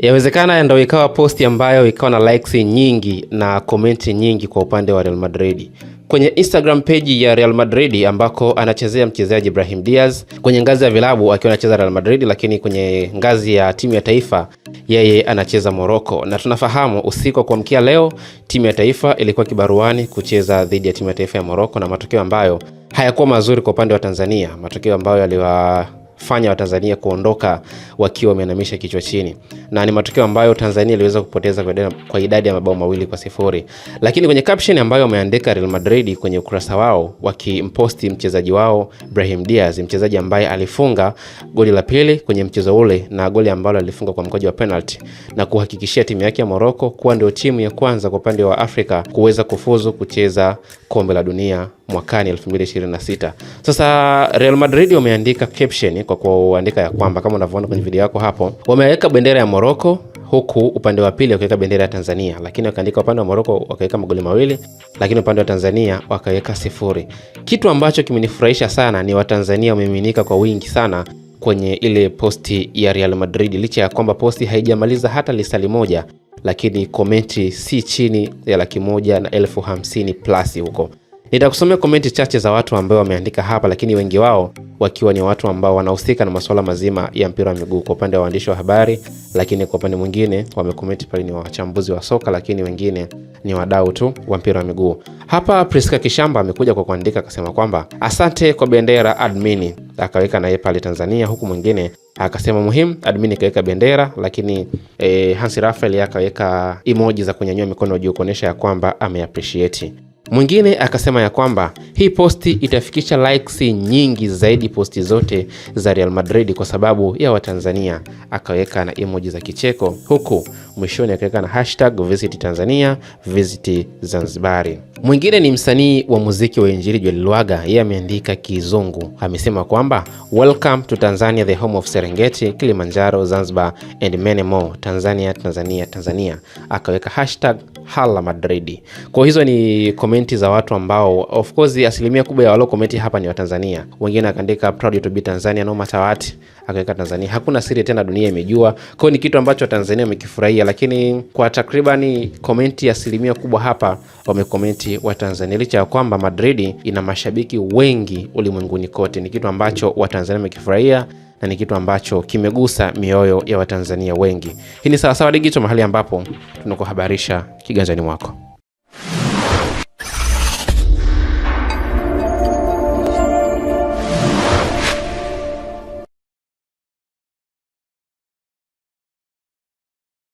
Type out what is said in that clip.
Yawezekana ndio ikawa posti ambayo ikawa na likes nyingi na comment nyingi kwa upande wa Real Madrid. Kwenye Instagram page ya Real Madrid ambako anachezea mchezaji Brahim Diaz kwenye ngazi ya vilabu akiwa anacheza Real Madrid, lakini kwenye ngazi ya timu ya taifa yeye anacheza Morocco. Na tunafahamu usiku wa kuamkia leo timu ya taifa ilikuwa kibaruani kucheza dhidi ya timu ya taifa ya Morocco, na matokeo ambayo hayakuwa mazuri kwa upande wa Tanzania, matokeo ambayo yaliwafanya wa Tanzania kuondoka wakiwa wamenamisha kichwa chini, na ni matokeo ambayo Tanzania iliweza kupoteza kwa idadi ya mabao 2-0. Lakini kwenye caption ambayo wameandika Real Madrid kwenye ukurasa wao wakimposti mchezaji wao Brahim Diaz, mchezaji ambaye alifunga goli la pili kwenye mchezo ule na goli ambalo alifunga kwa mkojo wa penalty na kuhakikishia timu yake ya Morocco kuwa ndio timu ya kwanza kwa upande wa Afrika kuweza kufuzu kucheza kombe la dunia mwakani 2026. Sasa Real Madrid wameandika caption kwa kuandika ya kwamba, kama unavyoona kwenye video yako hapo, wameweka bendera ya Morocco huku upande wa pili wakaweka bendera ya Tanzania, lakini wakaandika upande wa Morocco wakaweka magoli 2, lakini upande wa Tanzania wakaweka 0. Kitu ambacho kimenifurahisha sana ni Watanzania wamemiminika kwa wingi sana kwenye ile posti ya Real Madrid, licha ya kwamba posti haijamaliza hata lisali moja, lakini komenti si chini ya 150,000 plus huko. Nitakusomea komenti chache za watu ambao wameandika hapa, lakini wengi wao wakiwa ni watu ambao wanahusika na masuala mazima ya mpira wa miguu kwa upande wa waandishi wa habari, lakini kwa upande mwingine wamekomenti pale ni wachambuzi wa soka, lakini wengine ni wadau tu wa mpira wa miguu. Hapa Priska Kishamba amekuja kwa kuandika akasema kwamba asante kwa bendera admini, akaweka na yeye pale Tanzania, huku mwingine akasema muhimu admini kaweka bendera, lakini Hansi Rafael akaweka emoji za kunyanyua mikono juu kuonesha ya kwamba ameappreciate. Mwingine akasema ya kwamba hii posti itafikisha likes nyingi zaidi posti zote za Real Madrid kwa sababu ya Watanzania, akaweka na emoji za kicheko, huku mwishoni akaweka na #visit Tanzania visit Zanzibari. Mwingine ni msanii wa muziki wa Injili Joel Lwaga, yeye ameandika Kizungu, amesema kwamba welcome to Tanzania, the home of Serengeti, Kilimanjaro, Zanzibar and many more, Tanzania Tanzania Tanzania, akaweka #Hala Madrid. Kwa hizo ni komenti za watu ambao of course asilimia kubwa ya walo komenti hapa ni wa Tanzania. Wengine akaandika proud to be Tanzania no matter what, akaweka Tanzania hakuna siri tena, dunia imejua. Kwa ni kitu ambacho Tanzania wamekifurahia, lakini kwa takribani komenti asilimia kubwa hapa wamekomenti wa Tanzania, licha ya kwamba Madrid ina mashabiki wengi ulimwenguni kote. Ni kitu ambacho wa Tanzania wamekifurahia na ni kitu ambacho kimegusa mioyo ya Watanzania wengi. Hii ni Sawasawa Digital, mahali ambapo tunakuhabarisha kiganjani mwako.